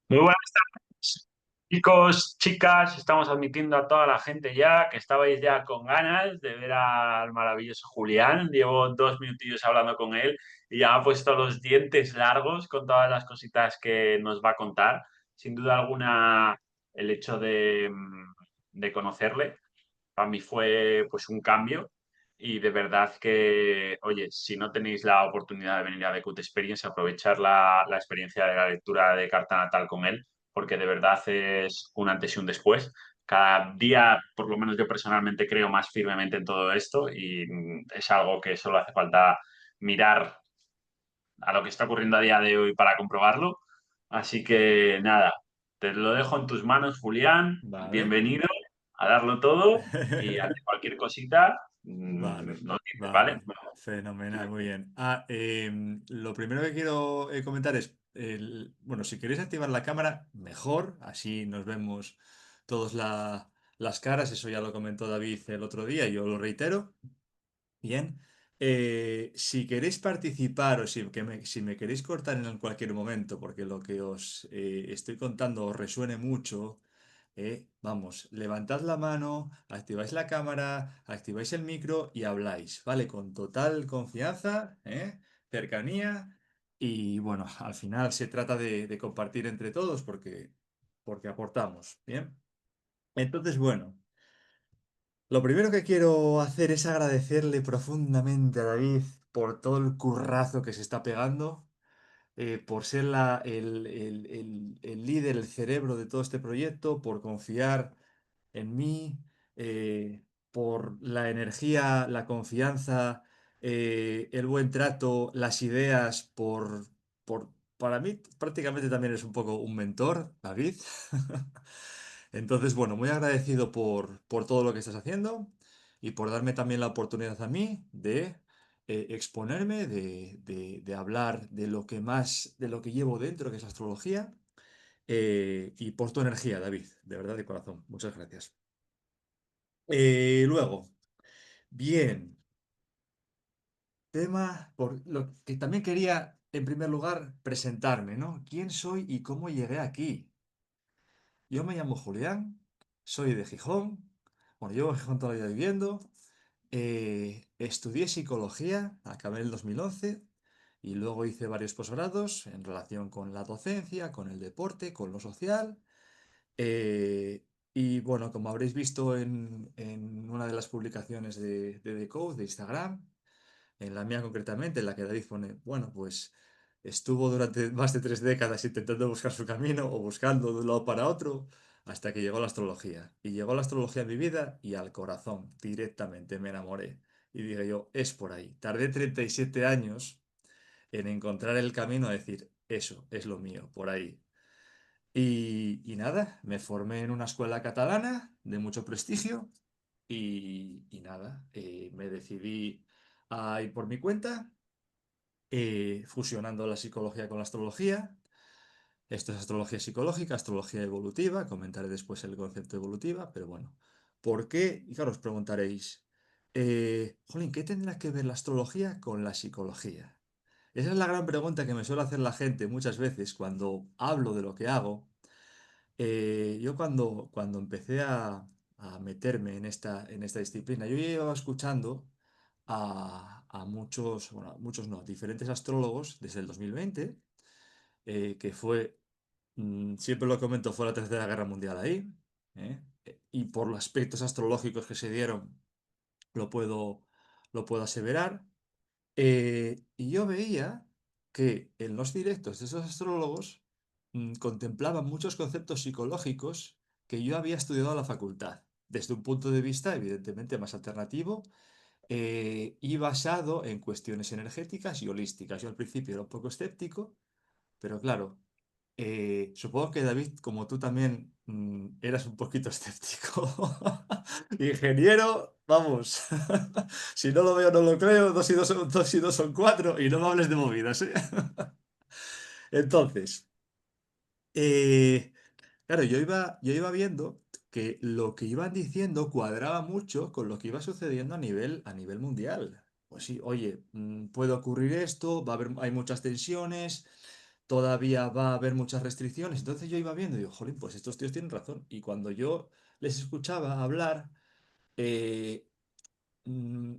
Muy buenas tardes, chicos, chicas. Estamos admitiendo a toda la gente ya que estabais ya con ganas de ver al maravilloso Julián. Llevo 2 minutillos hablando con él y ya ha puesto los dientes largos con todas las cositas que nos va a contar. Sin duda alguna, el hecho de conocerle para mí fue pues un cambio y de verdad que, oye, si no tenéis la oportunidad de venir a The Cut Experience, aprovechar la experiencia de la lectura de carta natal con él, porque de verdad es un antes y un después. Cada día, por lo menos yo personalmente, creo más firmemente en todo esto y es algo que solo hace falta mirar a lo que está ocurriendo a día de hoy para comprobarlo. Así que nada, te lo dejo en tus manos, Julián. Vale. Bienvenido a darlo todo y ante cualquier cosita Vale, nos dices, ¿vale? vale. Fenomenal, muy bien. Lo primero que quiero comentar es, bueno, si queréis activar la cámara, mejor, así nos vemos todos las caras, eso ya lo comentó David el otro día, y yo lo reitero. Bien. Si queréis participar o si me queréis cortar en cualquier momento, porque lo que os estoy contando os resuene mucho, vamos, levantad la mano, activáis la cámara, activáis el micro y habláis, ¿vale? Con total confianza, cercanía y bueno, al final se trata de compartir entre todos porque aportamos, ¿bien? Entonces, bueno. Lo primero que quiero hacer es agradecerle profundamente a David por todo el currazo que se está pegando, por ser el líder, el cerebro de todo este proyecto, por confiar en mí, por la energía, la confianza, el buen trato, las ideas, para mí prácticamente también es un poco un mentor, David. Entonces, bueno, muy agradecido por todo lo que estás haciendo y por darme también la oportunidad a mí de exponerme, de hablar de lo que más, de lo que llevo dentro, que es astrología, y por tu energía, David, de verdad de corazón. Muchas gracias. Luego, bien, tema por lo que también quería, en primer lugar, presentarme, ¿no? ¿Quién soy y cómo llegué aquí? Yo me llamo Julián, soy de Gijón, bueno, llevo en Gijón toda la vida viviendo, estudié psicología, acabé en el 2011 y luego hice varios posgrados en relación con la docencia, con el deporte, con lo social. eh, y bueno, como habréis visto en una de las publicaciones de Decode, de Instagram, en la mía concretamente, en la que David pone, bueno, pues estuvo durante más de 3 décadas intentando buscar su camino o buscando de un lado para otro hasta que llegó la astrología. Y llegó la astrología a mi vida y al corazón, directamente me enamoré. Y dije yo, es por ahí. Tardé 37 años en encontrar el camino a decir, eso es lo mío, por ahí. Y nada, me formé en una escuela catalana de mucho prestigio y nada, me decidí a ir por mi cuenta, fusionando la psicología con la astrología. Esto es astrología psicológica, astrología evolutiva, comentaré después el concepto evolutiva, pero bueno, ¿por qué? Y claro, os preguntaréis, jolín, ¿qué tendrá que ver la astrología con la psicología? Esa es la gran pregunta que me suele hacer la gente muchas veces cuando hablo de lo que hago. Yo cuando empecé a meterme en esta disciplina, yo llevaba escuchando a muchos, bueno, a muchos no, diferentes astrólogos desde el 2020, que fue, siempre lo comento, fue la Tercera Guerra Mundial ahí, y por los aspectos astrológicos que se dieron, lo puedo, lo puedo aseverar. Y yo veía que en los directos de esos astrólogos contemplaban muchos conceptos psicológicos que yo había estudiado en la facultad, desde un punto de vista evidentemente más alternativo y basado en cuestiones energéticas y holísticas. Yo al principio era un poco escéptico, pero claro, supongo que David, como tú también, eras un poquito escéptico. Ingeniero, vamos. Si no lo veo, no lo creo. Dos y dos son cuatro. Y no me hables de movidas, ¿eh? Entonces, eh, claro, yo iba viendo que lo que iban diciendo cuadraba mucho con lo que iba sucediendo a nivel mundial. Pues sí, oye, puede ocurrir esto, va a haber, hay muchas tensiones. todavía va a haber muchas restricciones. Entonces yo iba viendo y digo, jolín, pues estos tíos tienen razón. Y cuando yo les escuchaba hablar, eh, mm,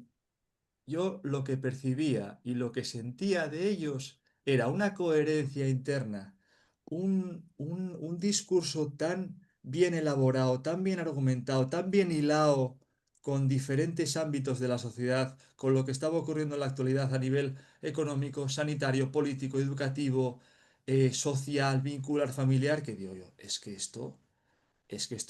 yo lo que percibía y lo que sentía de ellos era una coherencia interna, un discurso tan bien elaborado, tan bien argumentado, tan bien hilado con diferentes ámbitos de la sociedad, con lo que estaba ocurriendo en la actualidad a nivel económico, sanitario, político, educativo, social, vincular, familiar, que digo yo, es que esto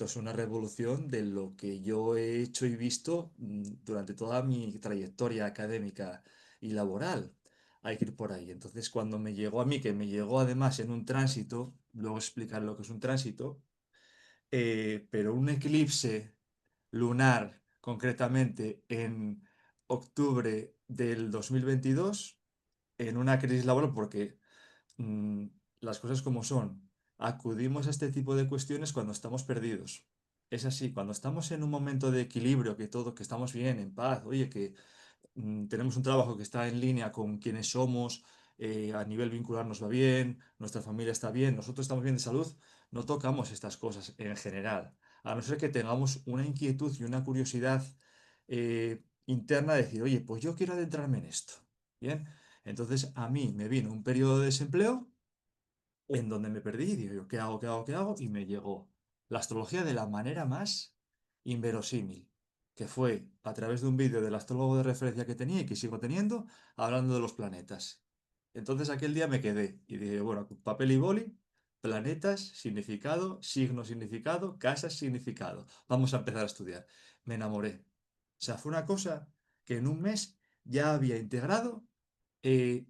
es una revolución de lo que yo he hecho y visto durante toda mi trayectoria académica y laboral. Hay que ir por ahí. Entonces, cuando me llegó a mí, que me llegó además en un tránsito, luego explicar lo que es un tránsito, pero un eclipse lunar, concretamente en octubre del 2022, en una crisis laboral, porque mm, las cosas como son. Acudimos a este tipo de cuestiones cuando estamos perdidos. Es así, cuando estamos en un momento de equilibrio, que todo, que estamos bien, en paz, oye, que tenemos un trabajo que está en línea con quienes somos, a nivel vincular nos va bien, nuestra familia está bien, nosotros estamos bien de salud, no tocamos estas cosas en general, a no ser que tengamos una inquietud y una curiosidad interna de decir, oye, pues yo quiero adentrarme en esto. Bien, entonces a mí me vino un periodo de desempleo en donde me perdí y digo, yo, ¿qué hago, qué hago, qué hago? Y me llegó la astrología de la manera más inverosímil, que fue a través de un vídeo del astrólogo de referencia que tenía y que sigo teniendo, hablando de los planetas. Entonces aquel día me quedé y dije, bueno, papel y boli, planetas, significado, signo, significado, casas, significado. Vamos a empezar a estudiar. Me enamoré. O sea, fue una cosa que en un mes ya había integrado eh,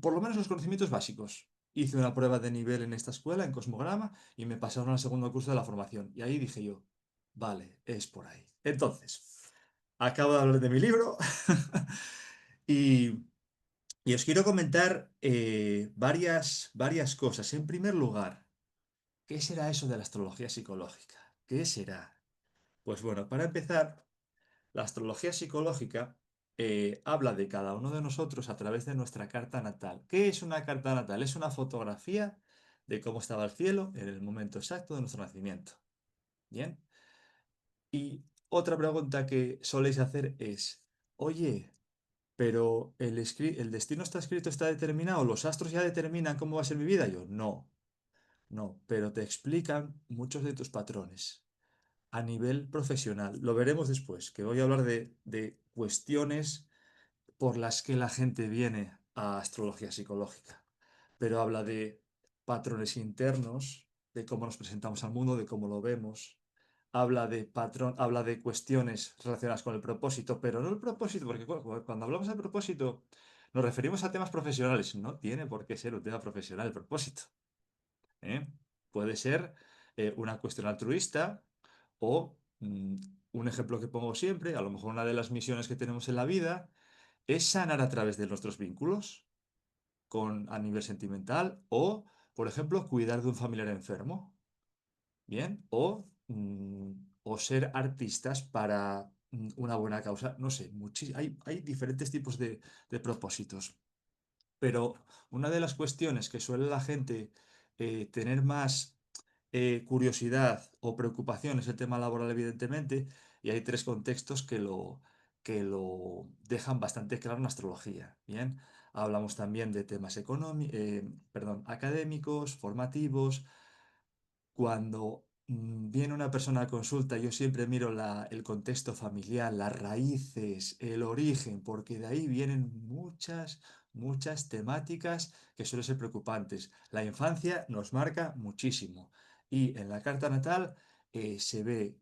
por lo menos los conocimientos básicos. Hice una prueba de nivel en esta escuela, en Cosmograma, y me pasaron al segundo curso de la formación. Y ahí dije yo, vale, es por ahí. Entonces, acabo de hablar de mi libro y, y os quiero comentar varias cosas. En primer lugar, ¿qué será eso de la astrología psicológica? ¿Qué será? Pues bueno, para empezar, la astrología psicológica habla de cada uno de nosotros a través de nuestra carta natal. ¿Qué es una carta natal? Es una fotografía de cómo estaba el cielo en el momento exacto de nuestro nacimiento. Bien. Y otra pregunta que soléis hacer es, oye, pero el destino está escrito, está determinado, los astros ya determinan cómo va a ser mi vida. Yo, no, no, pero te explican muchos de tus patrones a nivel profesional. Lo veremos después, que voy a hablar de cuestiones por las que la gente viene a astrología psicológica, pero habla de patrones internos, de cómo nos presentamos al mundo, de cómo lo vemos. Habla de cuestiones relacionadas con el propósito, pero no el propósito, porque cuando hablamos de propósito nos referimos a temas profesionales. No tiene por qué ser un tema profesional el propósito. ¿Eh? Puede ser una cuestión altruista o un ejemplo que pongo siempre, a lo mejor una de las misiones que tenemos en la vida es sanar a través de nuestros vínculos a nivel sentimental o, por ejemplo, cuidar de un familiar enfermo, ¿bien? O ser artistas para una buena causa. No sé, hay diferentes tipos de propósitos. Pero una de las cuestiones que suele la gente tener más curiosidad o preocupación es el tema laboral, evidentemente, y hay tres contextos que lo dejan bastante claro en la astrología. Bien, hablamos también de temas académicos, formativos. Cuando viene una persona a consulta, yo siempre miro el contexto familiar, las raíces, el origen, porque de ahí vienen muchas temáticas que suelen ser preocupantes. La infancia nos marca muchísimo y en la carta natal se ve,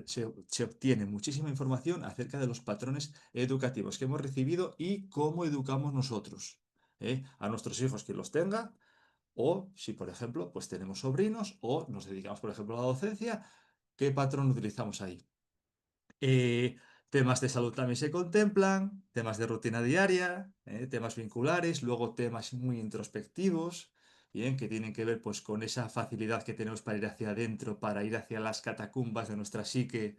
se obtiene muchísima información acerca de los patrones educativos que hemos recibido y cómo educamos nosotros. A nuestros hijos que los tenga o si, por ejemplo, pues tenemos sobrinos o nos dedicamos, por ejemplo, a la docencia, ¿qué patrón utilizamos ahí? Eh, Temas de salud también se contemplan, temas de rutina diaria, temas vinculares, luego temas muy introspectivos, bien, que tienen que ver pues con esa facilidad que tenemos para ir hacia adentro, para ir hacia las catacumbas de nuestra psique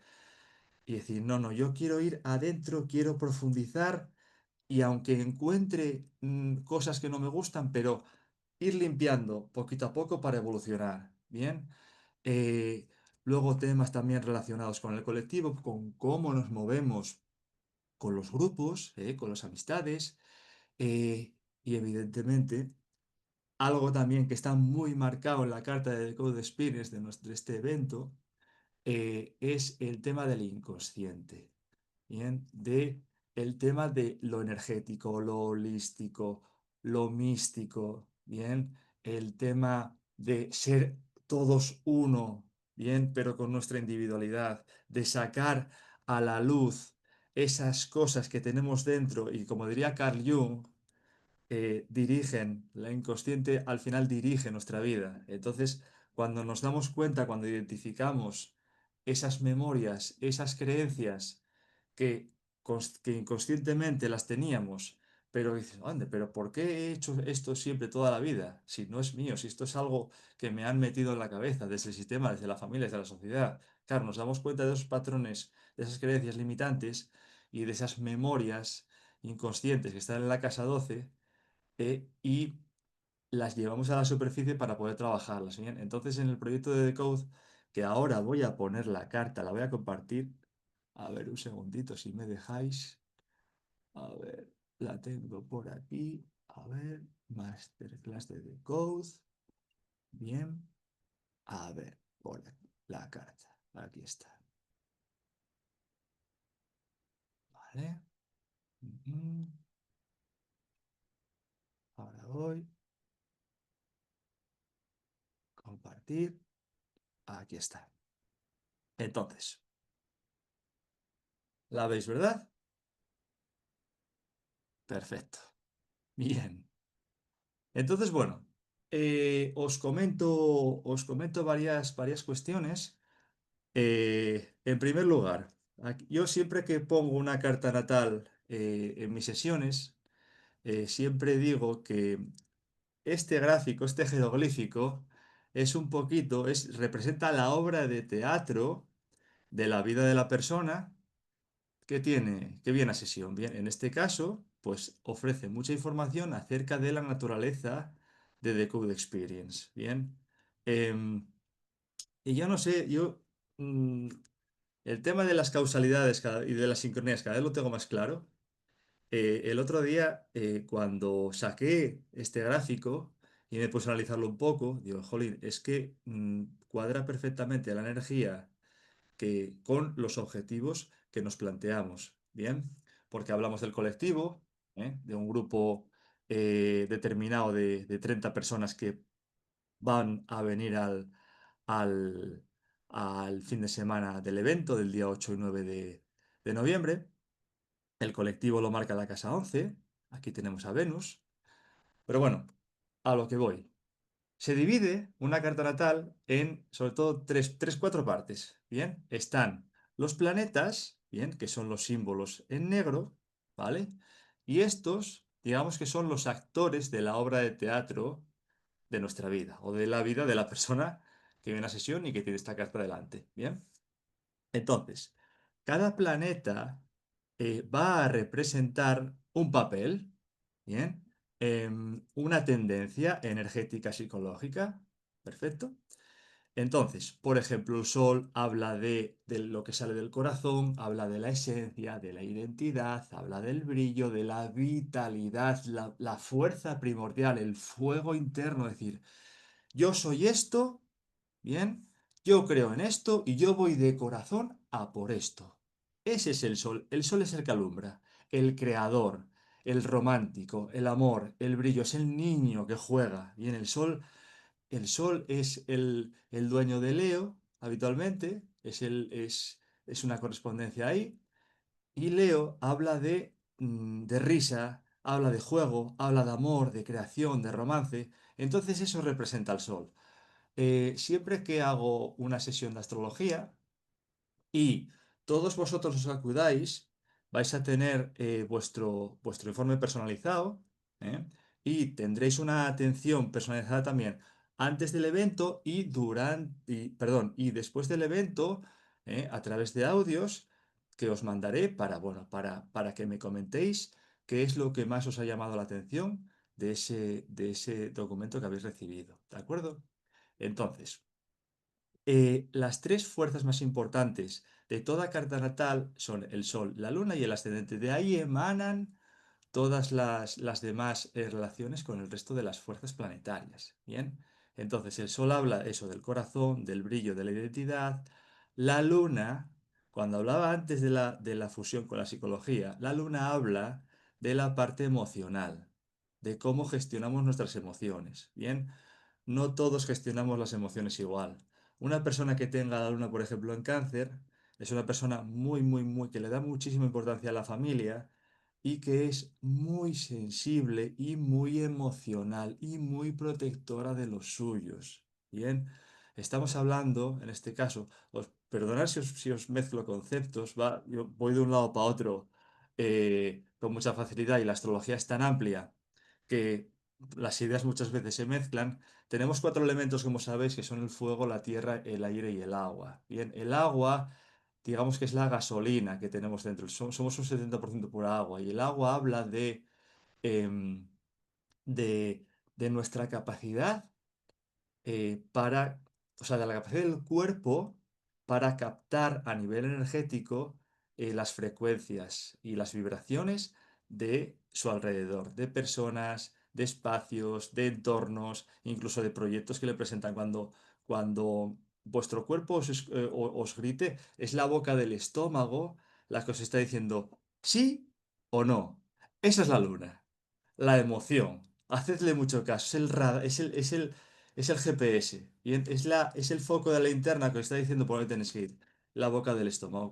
y decir, no, no, yo quiero ir adentro, quiero profundizar y aunque encuentre cosas que no me gustan, pero ir limpiando poquito a poco para evolucionar, ¿bien? Eh, Luego temas también relacionados con el colectivo, con cómo nos movemos con los grupos, con las amistades, y evidentemente algo también que está muy marcado en la carta de The Code Experience de este evento, es el tema del inconsciente, ¿bien? De el tema de lo energético, lo holístico, lo místico, ¿bien? El tema de ser todos uno, ¿bien? Pero con nuestra individualidad, de sacar a la luz esas cosas que tenemos dentro y como diría Carl Jung, dirigen, la inconsciente al final dirige nuestra vida. Entonces, cuando nos damos cuenta, cuando identificamos esas memorias, esas creencias que, que inconscientemente las teníamos, pero dices, ande, pero ¿por qué he hecho esto siempre toda la vida? Si no es mío, si esto es algo que me han metido en la cabeza desde el sistema, desde la familia, desde la sociedad. Claro, nos damos cuenta de esos patrones, de esas creencias limitantes y de esas memorias inconscientes que están en la casa 12, y las llevamos a la superficie para poder trabajarlas, ¿bien? Entonces, en el proyecto de Decode, que ahora voy a poner la carta, la voy a compartir. A ver, un segundito, si me dejáis. A ver, la tengo por aquí. A ver, Masterclass de Decode. Bien. A ver, por aquí, la carta. Aquí está. Vale. Ujú. Ahora voy. Compartir. Aquí está. Entonces, ¿la veis, verdad? Perfecto. Bien. Entonces, bueno, os comento varias cuestiones. En primer lugar, yo siempre que pongo una carta natal en mis sesiones, siempre digo que este gráfico, este jeroglífico, es un poquito, representa la obra de teatro de la vida de la persona que viene a sesión. Bien, en este caso, pues ofrece mucha información acerca de la naturaleza de The Code Experience. Bien. Em, y yo no sé, mm, el tema de las causalidades y de las sincronías cada vez lo tengo más claro. El otro día, cuando saqué este gráfico y me puse a analizarlo un poco, digo, jolín, es que cuadra perfectamente la energía con los objetivos que nos planteamos. Bien, porque hablamos del colectivo, de un grupo determinado de 30 personas que van a venir al, al fin de semana del evento del día 8 y 9 de noviembre. El colectivo lo marca la casa 11. Aquí tenemos a Venus. Pero bueno, a lo que voy. Se divide una carta natal en, sobre todo, cuatro partes. Bien, están los planetas, bien, que son los símbolos en negro, ¿vale? Y estos, digamos que son los actores de la obra de teatro de nuestra vida o de la vida de la persona que viene a sesión y que tiene esta carta delante. Bien, entonces, cada planeta va a representar un papel, bien, una tendencia energética psicológica, perfecto. Entonces, por ejemplo, el Sol habla de lo que sale del corazón, habla de la esencia, de la identidad, habla del brillo, de la vitalidad, la fuerza primordial, el fuego interno, es decir, yo soy esto, bien, yo creo en esto y yo voy de corazón a por esto. Ese es el sol es el que alumbra, el creador, el romántico, el amor, el brillo, es el niño que juega. Bien, el sol es el dueño de Leo, habitualmente, es una correspondencia ahí, y Leo habla de risa, habla de juego, habla de amor, de creación, de romance, entonces eso representa al sol. Siempre que hago una sesión de astrología y todos vosotros os acudáis, vais a tener vuestro informe personalizado, ¿eh? Y tendréis una atención personalizada también antes del evento y después del evento, a través de audios que os mandaré para, bueno, para que me comentéis qué es lo que más os ha llamado la atención, de ese documento que habéis recibido. ¿De acuerdo? Entonces, las tres fuerzas más importantes de toda carta natal son el Sol, la Luna y el ascendente. De ahí emanan todas las demás relaciones con el resto de las fuerzas planetarias. Bien, entonces el Sol habla eso del corazón, del brillo, de la identidad. La Luna, cuando hablaba antes de la fusión con la psicología, la Luna habla de la parte emocional, de cómo gestionamos nuestras emociones. Bien, no todos gestionamos las emociones igual. Una persona que tenga la Luna, por ejemplo, en cáncer, es una persona muy, que le da muchísima importancia a la familia y que es muy sensible y muy emocional y muy protectora de los suyos. Bien, estamos hablando, en este caso, perdonad si os mezclo conceptos, yo voy de un lado para otro con mucha facilidad y la astrología es tan amplia que las ideas muchas veces se mezclan. Tenemos cuatro elementos, como sabéis, que son el fuego, la tierra, el aire y el agua. Bien, el agua digamos que es la gasolina que tenemos dentro. Somos un 70% pura agua y el agua habla em, de, de nuestra capacidad para, o sea, de la capacidad del cuerpo para captar a nivel energético las frecuencias y las vibraciones de su alrededor, de personas, de espacios, de entornos, incluso de proyectos que le presentan. Cuando vuestro cuerpo os grite, es la boca del estómago la que os está diciendo sí o no. Esa es la luna, la emoción. Hacedle mucho caso, es el, es el GPS, bien, es el foco de la linterna que os está diciendo por dónde tenéis que ir, la boca del estómago.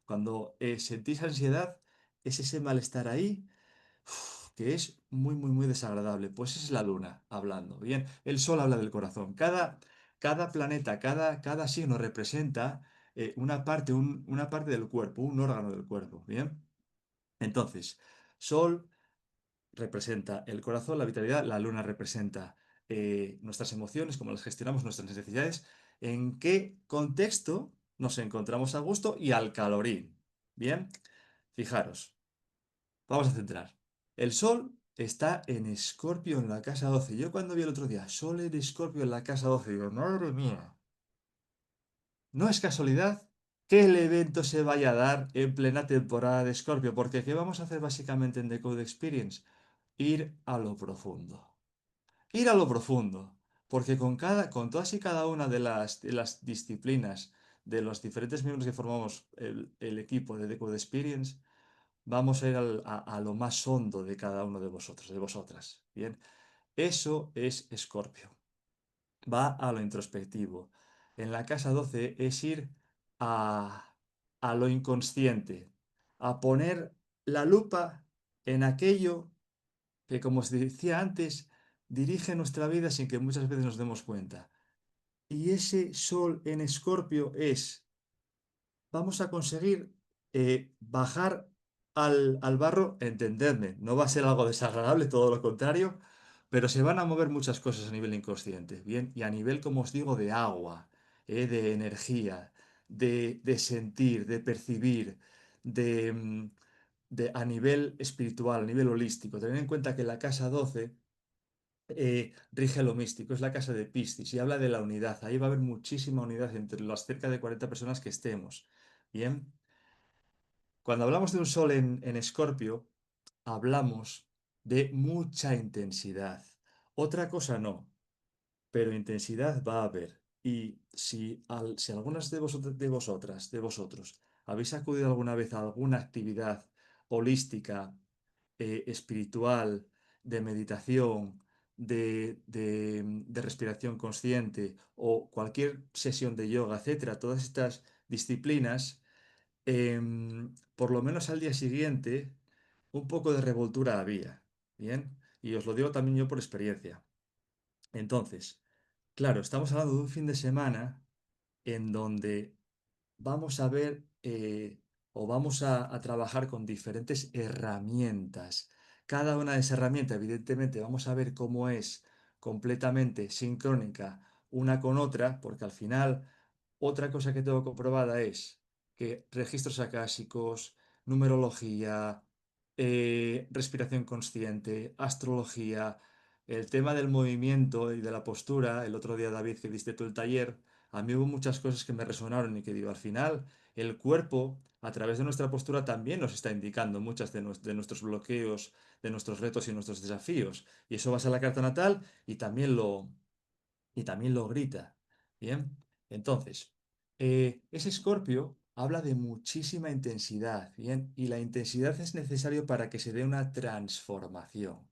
Cuando sentís ansiedad, es ese malestar ahí que es muy desagradable. Pues es la luna hablando, bien. El sol habla del corazón. Cada planeta, cada signo representa una parte del cuerpo, un órgano del cuerpo, bien. Entonces, sol representa el corazón, la vitalidad, la luna representa nuestras emociones, cómo las gestionamos, nuestras necesidades, en qué contexto nos encontramos a gusto y al calorín. Bien, fijaros, vamos a centrar. El sol está en Escorpio en la casa 12. Yo cuando vi el otro día Sol en Escorpio en la casa 12, digo, madre mía, no es casualidad que el evento se vaya a dar en plena temporada de Escorpio, porque ¿qué vamos a hacer básicamente en The Code Experience? Ir a lo profundo. Ir a lo profundo, porque con todas y cada una de las disciplinas de los diferentes miembros que formamos el equipo de Decode Experience, vamos a ir a lo más hondo de cada uno de vosotros, de vosotras. Bien, eso es Escorpio. Va a lo introspectivo. En la casa 12 es ir a, a lo inconsciente, a poner la lupa en aquello que, como os decía antes, dirige nuestra vida sin que muchas veces nos demos cuenta. Y ese sol en Escorpio es, vamos a conseguir bajar al barro, entendedme, no va a ser algo desagradable, todo lo contrario, pero se van a mover muchas cosas a nivel inconsciente, ¿bien? Y a nivel, como os digo, de agua, de energía, de sentir, de percibir, de, a nivel espiritual, a nivel holístico. Tened en cuenta que la casa 12 rige lo místico, es la casa de Piscis y habla de la unidad. Ahí va a haber muchísima unidad entre las cerca de 40 personas que estemos. Bien, cuando hablamos de un sol en Escorpio, hablamos de mucha intensidad. Otra cosa no, pero intensidad va a haber. Y si algunas de vosotros, habéis acudido alguna vez a alguna actividad holística, espiritual, de meditación, de respiración consciente o cualquier sesión de yoga, etcétera, todas estas disciplinas, por lo menos al día siguiente, un poco de revoltura había. Bien, y os lo digo también yo por experiencia. Entonces, claro, estamos hablando de un fin de semana en donde vamos a ver o vamos a trabajar con diferentes herramientas. Cada una de esas herramientas, evidentemente, vamos a ver cómo es completamente sincrónica una con otra, porque al final otra cosa que tengo comprobada es que registros acásicos, numerología, respiración consciente, astrología, el tema del movimiento y de la postura. El otro día, David, que diste tú el taller, a mí hubo muchas cosas que me resonaron y que digo, al final, el cuerpo, a través de nuestra postura, también nos está indicando muchas de nuestros bloqueos, de nuestros retos y nuestros desafíos. Y eso vas a la carta natal y también lo grita. Bien, entonces, ese Escorpio habla de muchísima intensidad, bien, y la intensidad es necesario para que se dé una transformación.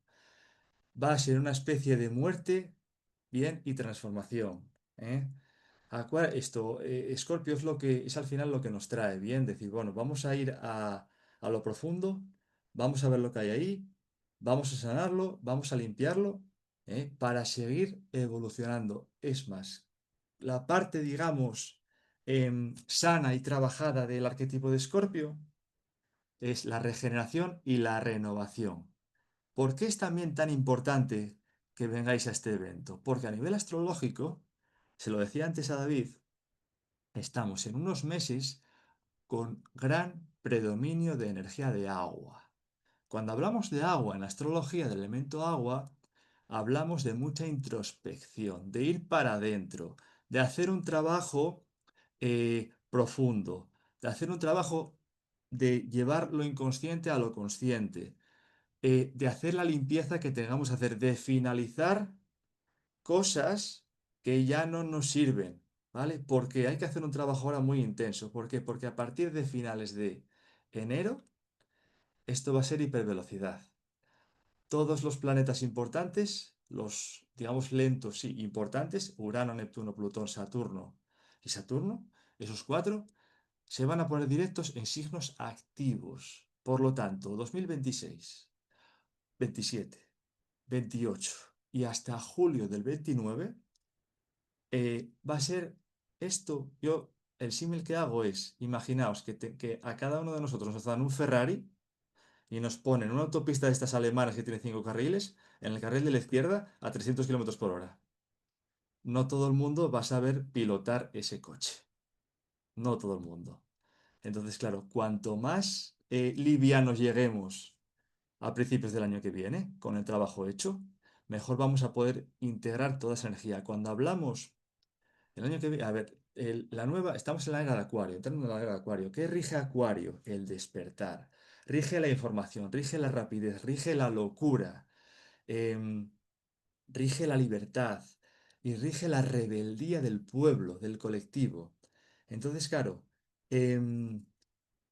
Va a ser una especie de muerte, bien, y transformación. ¿Eh? Escorpio es lo que es al final lo que nos trae, bien, decir, bueno, vamos a ir a lo profundo, vamos a ver lo que hay ahí, vamos a sanarlo, vamos a limpiarlo, para seguir evolucionando. Es más, la parte, digamos, sana y trabajada del arquetipo de Escorpio es la regeneración y la renovación. ¿Por qué es también tan importante que vengáis a este evento? Porque a nivel astrológico, se lo decía antes a David, estamos en unos meses con gran predominio de energía de agua. Cuando hablamos de agua en la astrología del elemento agua, hablamos de mucha introspección, de ir para adentro, de hacer un trabajo profundo, de hacer un trabajo de llevar lo inconsciente a lo consciente, de hacer la limpieza que tengamos que hacer, de finalizar cosas que ya no nos sirven, ¿vale? Porque hay que hacer un trabajo ahora muy intenso. ¿Por qué? Porque a partir de finales de enero, esto va a ser hipervelocidad. Todos los planetas importantes, los, digamos, lentos, sí, importantes, Urano, Neptuno, Plutón, Saturno y Saturno, esos cuatro, se van a poner directos en signos activos. Por lo tanto, 2026, 27, 28 y hasta julio del 29, va a ser esto. El símil que hago es, imaginaos que a cada uno de nosotros nos dan un Ferrari y nos ponen una autopista de estas alemanas que tiene 5 carriles, en el carril de la izquierda a 300 kilómetros por hora. No todo el mundo va a saber pilotar ese coche. No todo el mundo. Entonces, claro, cuanto más livianos lleguemos a principios del año que viene, con el trabajo hecho, mejor vamos a poder integrar toda esa energía. Cuando hablamos el año que viene, a ver, estamos en la era de Acuario, entrando en la era de Acuario. ¿Qué rige Acuario? El despertar. Rige la información, rige la rapidez, rige la locura, em, rige la libertad y rige la rebeldía del pueblo, del colectivo. Entonces, claro, em,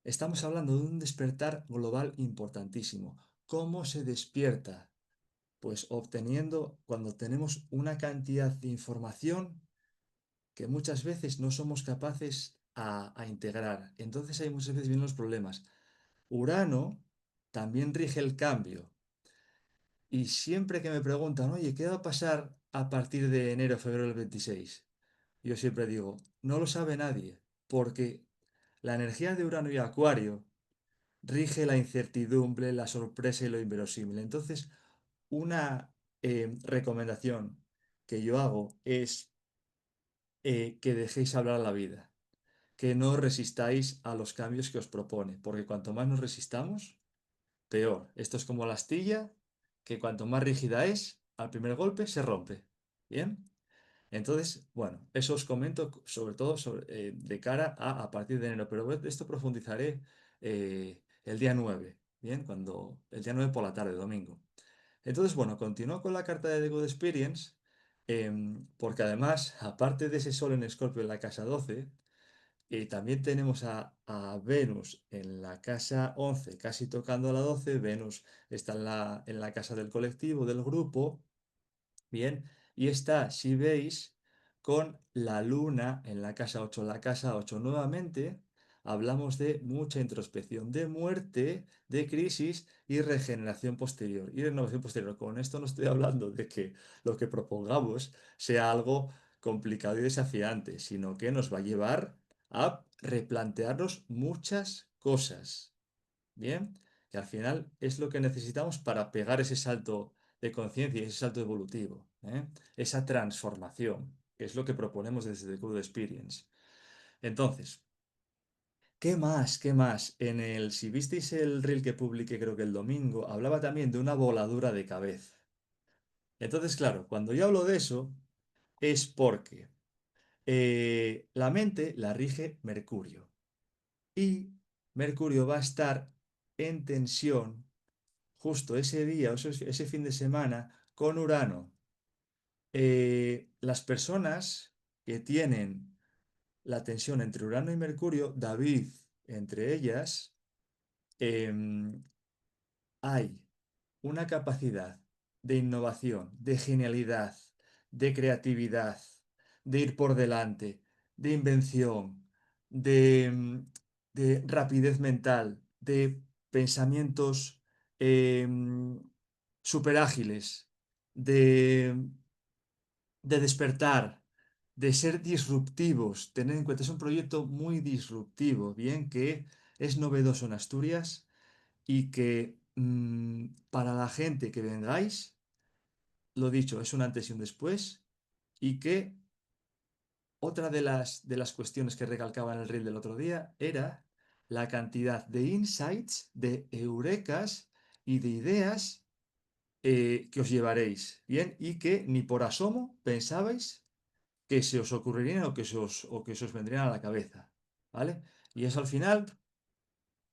estamos hablando de un despertar global importantísimo. ¿Cómo se despierta? Pues obteniendo, cuando tenemos una cantidad de información que muchas veces no somos capaces a integrar. Entonces hay muchas veces vienen los problemas. Urano también rige el cambio. Y siempre que me preguntan, oye, ¿qué va a pasar a partir de enero, febrero del 26? Yo siempre digo, no lo sabe nadie, porque la energía de Urano y Acuario rige la incertidumbre, la sorpresa y lo inverosímil. Entonces, una recomendación que yo hago es que dejéis hablar a la vida, que no resistáis a los cambios que os propone, porque cuanto más nos resistamos, peor. Esto es como la astilla, que cuanto más rígida es, al primer golpe se rompe. ¿Bien? Entonces, bueno, eso os comento sobre todo de cara a partir de enero, pero de esto profundizaré el día 9, ¿bien? El día 9 por la tarde, domingo. Entonces, bueno, continúo con la carta de The Good Experience, porque además, aparte de ese sol en Escorpio en la casa 12, también tenemos a Venus en la casa 11, casi tocando a la 12. Venus está en la casa del colectivo, del grupo. Bien, y está, si veis, con la luna en la casa 8. La casa 8 nuevamente hablamos de mucha introspección, de muerte, de crisis y regeneración posterior. Y renovación posterior. Con esto no estoy hablando de que lo que propongamos sea algo complicado y desafiante, sino que nos va a llevar a replantearnos muchas cosas. Bien, que al final es lo que necesitamos para pegar ese salto de conciencia y ese salto evolutivo, esa transformación, que es lo que proponemos desde The Code Experience. Entonces, ¿Qué más? ¿Qué más? Si visteis el reel que publiqué creo que el domingo, hablaba también de una voladura de cabeza. Entonces, claro, cuando yo hablo de eso, es porque la mente la rige Mercurio. Y Mercurio va a estar en tensión justo ese día, o ese fin de semana, con Urano. Las personas que tienen la tensión entre Urano y Mercurio, David, entre ellas, em, hay una capacidad de innovación, de genialidad, de creatividad, de ir por delante, de invención, de rapidez mental, de pensamientos súper ágiles, de, de despertar, de ser disruptivos. Tener en cuenta, es un proyecto muy disruptivo, bien que es novedoso en Asturias y que para la gente que vengáis, lo dicho, es un antes y un después, y que otra de las cuestiones que recalcaba en el reel del otro día era la cantidad de insights, de eurecas y de ideas que os llevaréis, ¿bien? Y que ni por asomo pensabais que se os ocurrirían o que se os vendrían a la cabeza, ¿vale? Y eso al final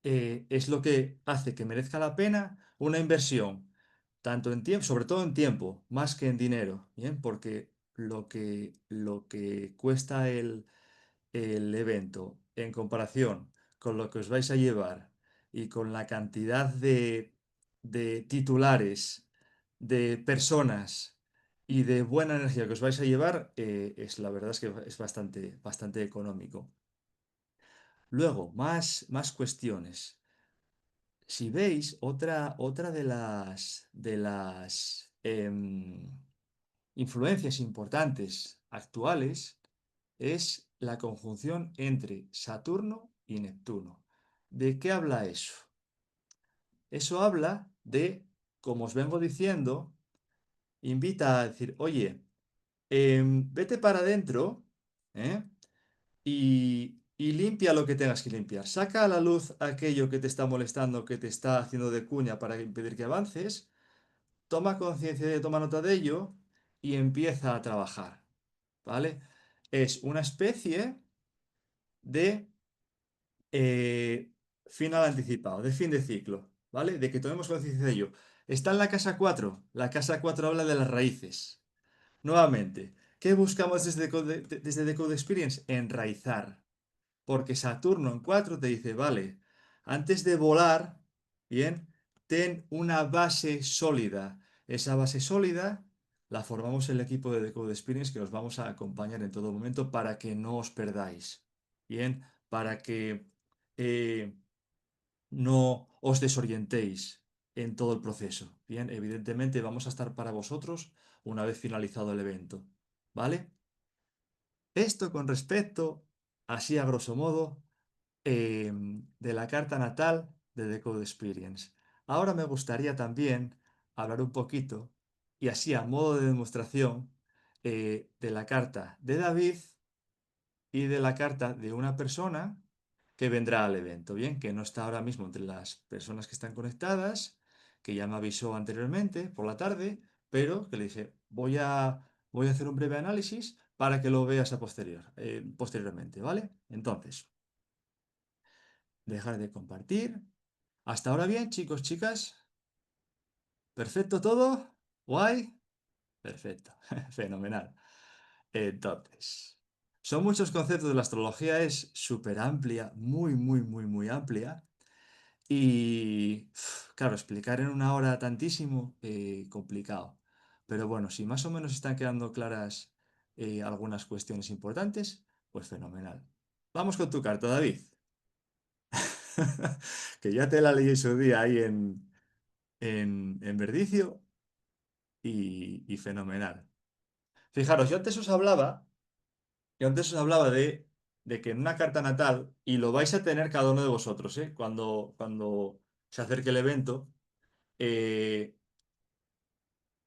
es lo que hace que merezca la pena una inversión, tanto en tiempo, sobre todo en tiempo, más que en dinero, ¿bien? Porque lo que cuesta el evento en comparación con lo que os vais a llevar y con la cantidad de titulares, de personas y de buena energía que os vais a llevar, la verdad es que es bastante, bastante económico. Luego, más cuestiones. Si veis, otra de las influencias importantes actuales es la conjunción entre Saturno y Neptuno. ¿De qué habla eso? Eso habla de, como os vengo diciendo, invita a decir, oye, vete para adentro, ¿eh? y limpia lo que tengas que limpiar. Saca a la luz aquello que te está molestando, que te está haciendo de cuña para impedir que avances. Toma conciencia toma nota de ello y empieza a trabajar, ¿vale? Es una especie de final anticipado, de fin de ciclo, ¿vale? De que tomemos conciencia de ello. Está en la casa 4. La casa 4 habla de las raíces. Nuevamente, ¿qué buscamos desde Decode Experience? Enraizar. Porque Saturno en 4 te dice, vale, antes de volar, bien, ten una base sólida. Esa base sólida la formamos el equipo de Decode Experience que os vamos a acompañar en todo momento para que no os perdáis. Bien, para que no os desorientéis en todo el proceso. Bien, evidentemente vamos a estar para vosotros una vez finalizado el evento. ¿Vale? Esto con respecto, así a grosso modo, de la carta natal de Decode Experience. Ahora me gustaría también hablar un poquito, y así a modo de demostración, de la carta de David y de la carta de una persona que vendrá al evento, ¿bien? Que no está ahora mismo entre las personas que están conectadas, que ya me avisó anteriormente por la tarde, pero que le dije, voy a hacer un breve análisis para que lo veas posteriormente, ¿vale? Entonces, dejar de compartir. Hasta ahora bien, chicos, chicas. ¿Perfecto todo? ¿Guay? Perfecto. Fenomenal. Entonces, son muchos conceptos. La astrología es súper amplia, muy, muy, muy, muy amplia. Y, claro, explicar en una hora tantísimo, complicado. Pero bueno, si más o menos están quedando claras algunas cuestiones importantes, pues fenomenal. Vamos con tu carta, David. Que ya te la leí en su día ahí en Verdicio y fenomenal. Fijaros, yo antes os hablaba de que en una carta natal, y lo vais a tener cada uno de vosotros, cuando se acerque el evento, eh,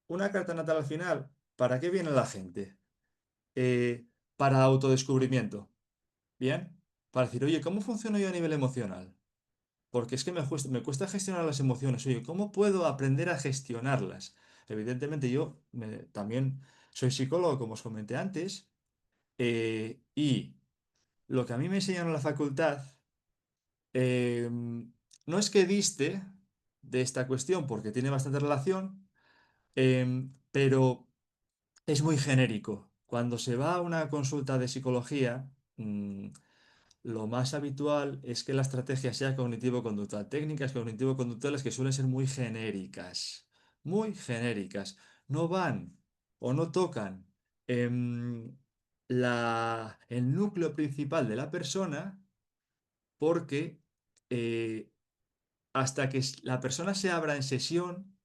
una carta natal al final, ¿para qué viene la gente? Para autodescubrimiento, ¿bien? para decir, oye, ¿cómo funciono yo a nivel emocional? Porque es que me cuesta gestionar las emociones. Oye, ¿cómo puedo aprender a gestionarlas? Evidentemente también soy psicólogo, como os comenté antes, y lo que a mí me enseñaron en la facultad no es que diste de esta cuestión, porque tiene bastante relación, pero es muy genérico. Cuando se va a una consulta de psicología, lo más habitual es que la estrategia sea cognitivo-conductual. Técnicas cognitivo-conductuales que suelen ser muy genéricas. Muy genéricas. No van o no tocan em, el núcleo principal de la persona porque hasta que la persona se abra en sesión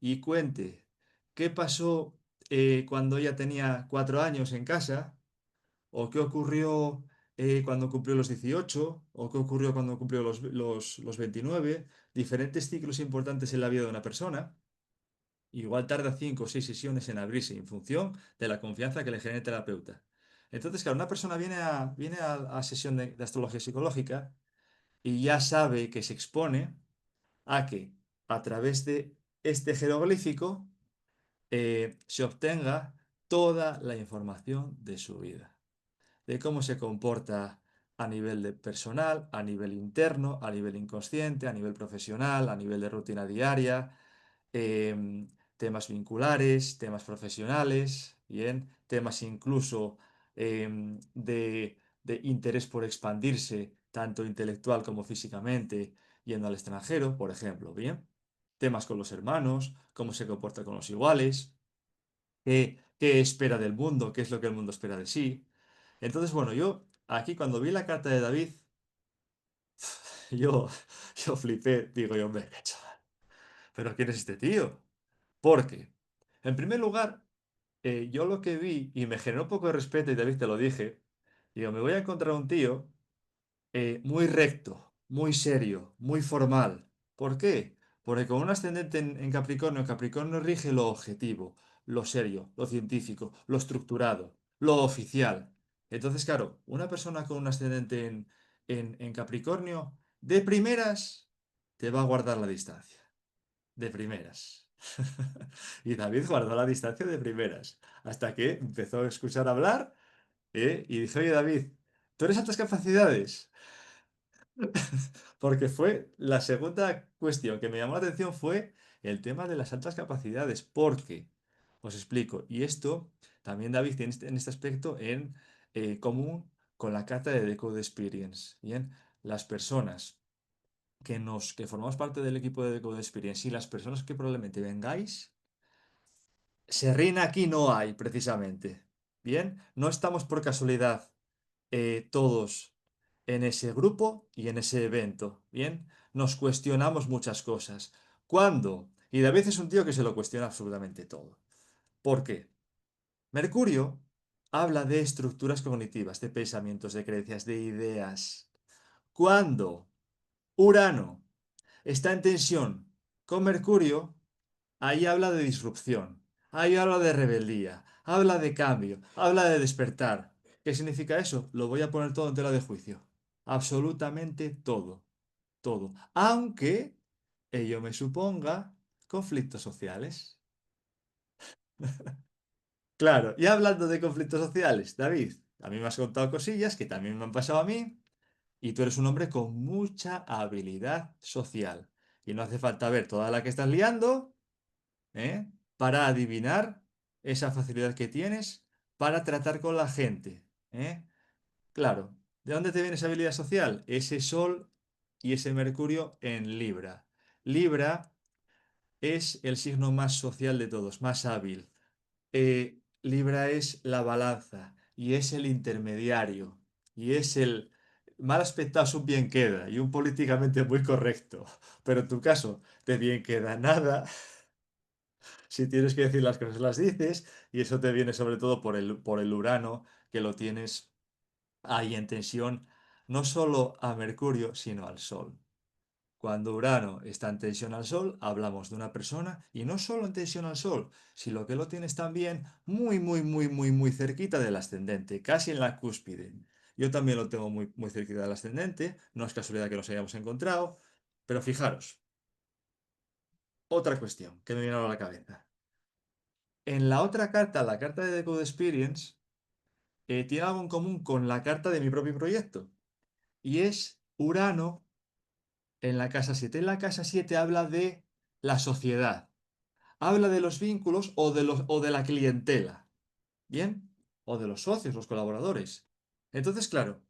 y cuente qué pasó cuando ella tenía 4 años en casa, o qué ocurrió cuando cumplió los 18, o qué ocurrió cuando cumplió los 29, diferentes ciclos importantes en la vida de una persona. Igual tarda 5 o 6 sesiones en abrirse en función de la confianza que le genere el terapeuta. Entonces, claro, una persona viene a sesión de astrología psicológica y ya sabe que se expone a que a través de este jeroglífico se obtenga toda la información de su vida, de cómo se comporta a nivel de personal, a nivel interno, a nivel inconsciente, a nivel profesional, a nivel de rutina diaria, temas vinculares, temas profesionales, bien, temas incluso de interés por expandirse, tanto intelectual como físicamente, yendo al extranjero, por ejemplo, bien, temas con los hermanos, cómo se comporta con los iguales, qué espera del mundo, qué es lo que el mundo espera de sí. Entonces, bueno, yo aquí cuando vi la carta de David, yo, yo flipé, digo yo, venga, chaval, ¿pero quién es este tío? Porque, en primer lugar, yo lo que vi y me generó un poco de respeto, y David te lo dije, digo, me voy a encontrar un tío muy recto, muy serio, muy formal. ¿Por qué? Porque con un ascendente en Capricornio, Capricornio rige lo objetivo, lo serio, lo científico, lo estructurado, lo oficial. Entonces, claro, una persona con un ascendente en Capricornio, de primeras, te va a guardar la distancia. De primeras. Y David guardó la distancia de primeras, hasta que empezó a escuchar hablar, y dije, oye David, ¿tú eres altas capacidades? Porque fue la segunda cuestión que me llamó la atención fue el tema de las altas capacidades, porque, os explico, y esto también David tiene en este aspecto en común con la carta de Decode Experience, ¿bien? Las personas que formamos parte del equipo de Decode Experience y las personas que probablemente vengáis, Serrín aquí no hay, precisamente. Bien, no estamos por casualidad todos en ese grupo y en ese evento. Bien, nos cuestionamos muchas cosas. ¿Cuándo? Y David es un tío que se lo cuestiona absolutamente todo. ¿Por qué? Mercurio habla de estructuras cognitivas, de pensamientos, de creencias, de ideas. Cuando Urano está en tensión con Mercurio, ahí habla de disrupción, ahí habla de rebeldía, habla de cambio, habla de despertar. ¿Qué significa eso? Lo voy a poner todo en tela de juicio. Absolutamente todo, todo. Aunque ello me suponga conflictos sociales. Claro, y hablando de conflictos sociales, David, a mí me has contado cosillas que también me han pasado a mí, y tú eres un hombre con mucha habilidad social. Y no hace falta ver toda la que estás liando, ¿eh? Para adivinar esa facilidad que tienes para tratar con la gente, ¿eh? Claro, ¿de dónde te viene esa habilidad social? Ese Sol y ese Mercurio en Libra. Libra es el signo más social de todos, más hábil. Libra es la balanza y es el intermediario y es el mal aspectado es un bien queda y un políticamente muy correcto, pero en tu caso de bien queda nada. Si tienes que decir las cosas, las dices, y eso te viene sobre todo por el Urano, que lo tienes ahí en tensión, no solo a Mercurio, sino al Sol. Cuando Urano está en tensión al Sol, hablamos de una persona, y no solo en tensión al Sol, sino que lo tienes también muy, muy, muy, muy, muy cerquita del ascendente, casi en la cúspide. Yo también lo tengo muy, muy cerquita del ascendente, no es casualidad que nos hayamos encontrado, pero fijaros, otra cuestión que me viene ahora a la cabeza. En la otra carta, la carta de The Code Experience, tiene algo en común con la carta de mi propio proyecto, y es Urano en la casa 7. En la casa 7 habla de la sociedad, habla de los vínculos o de la clientela, ¿bien? O de los socios, los colaboradores. Entonces, claro,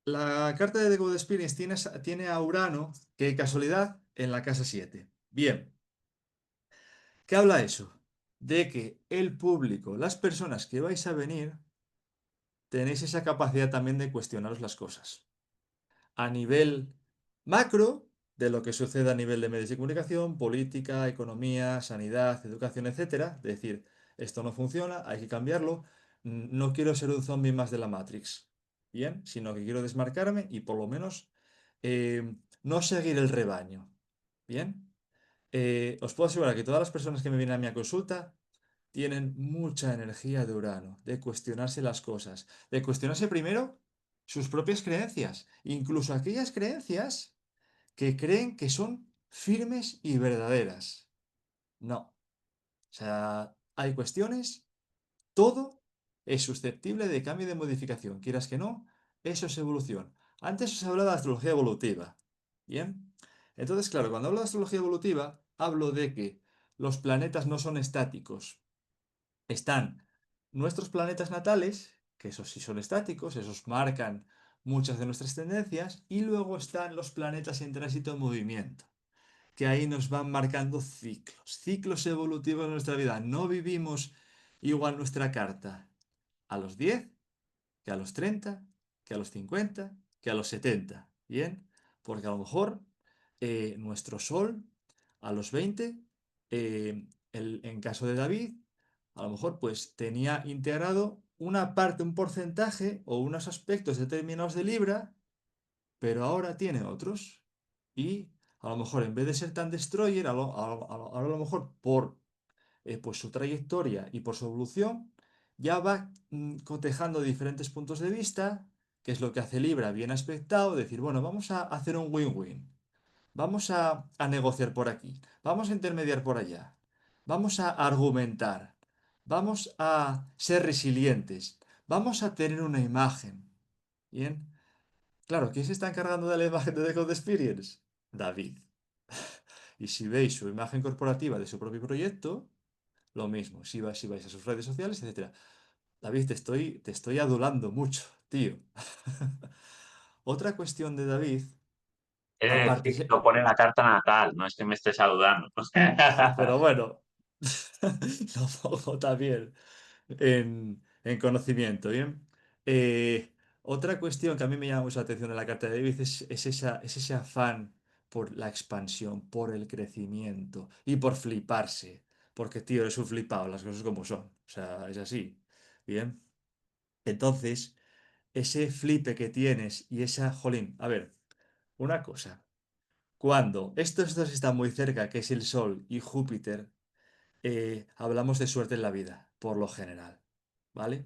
la carta de The Good Experience tiene a Urano, que casualidad, en la casa 7. Bien, ¿qué habla eso? De que el público, las personas que vais a venir, tenéis esa capacidad también de cuestionaros las cosas. A nivel macro, de lo que sucede a nivel de medios de comunicación, política, economía, sanidad, educación, etcétera. Es decir, esto no funciona, hay que cambiarlo. No quiero ser un zombie más de la Matrix, ¿bien? Sino que quiero desmarcarme y por lo menos no seguir el rebaño, ¿bien? Os puedo asegurar que todas las personas que me vienen a mi consulta tienen mucha energía de Urano, de cuestionarse las cosas, de cuestionarse primero sus propias creencias, incluso aquellas creencias que creen que son firmes y verdaderas. No, o sea, hay cuestiones, todo es susceptible de cambio y de modificación, quieras que no, eso es evolución. Antes os hablaba de astrología evolutiva, ¿bien? Entonces, claro, cuando hablo de astrología evolutiva, hablo de que los planetas no son estáticos, están nuestros planetas natales, que esos sí son estáticos, esos marcan muchas de nuestras tendencias, y luego están los planetas en tránsito en movimiento, que ahí nos van marcando ciclos, ciclos evolutivos de nuestra vida. No vivimos igual nuestra carta a los 10 que a los 30, que a los 50, que a los 70. ¿Bien? Porque a lo mejor nuestro Sol a los 20, en caso de David, a lo mejor pues tenía integrado una parte, un porcentaje o unos aspectos determinados de Libra, pero ahora tiene otros. Y a lo mejor en vez de ser tan destroyer, ahora a lo mejor por pues su trayectoria y por su evolución, ya va cotejando diferentes puntos de vista, que es lo que hace Libra bien aspectado, decir, bueno, vamos a hacer un win-win, vamos a negociar por aquí, vamos a intermediar por allá, vamos a argumentar, vamos a ser resilientes, vamos a tener una imagen. Bien, claro, ¿quién se está encargando de la imagen de The Code Experience? David. Y si veis su imagen corporativa de su propio proyecto, lo mismo, si vais a sus redes sociales, etcétera. David, te estoy adulando mucho, tío. Otra cuestión de David, Es aparte, decir, lo pone en la carta natal, no es que me esté saludando. pero bueno, lo pongo también en conocimiento, ¿bien? Otra cuestión que a mí me llama mucho la atención de la carta de David es ese afán por la expansión, por el crecimiento y por fliparse. Porque, tío, eres un flipado, las cosas como son. O sea, es así. Bien. Entonces, ese flipe que tienes y esa, jolín, a ver, una cosa. Cuando estos dos están muy cerca, que es el Sol y Júpiter, hablamos de suerte en la vida, por lo general. ¿Vale?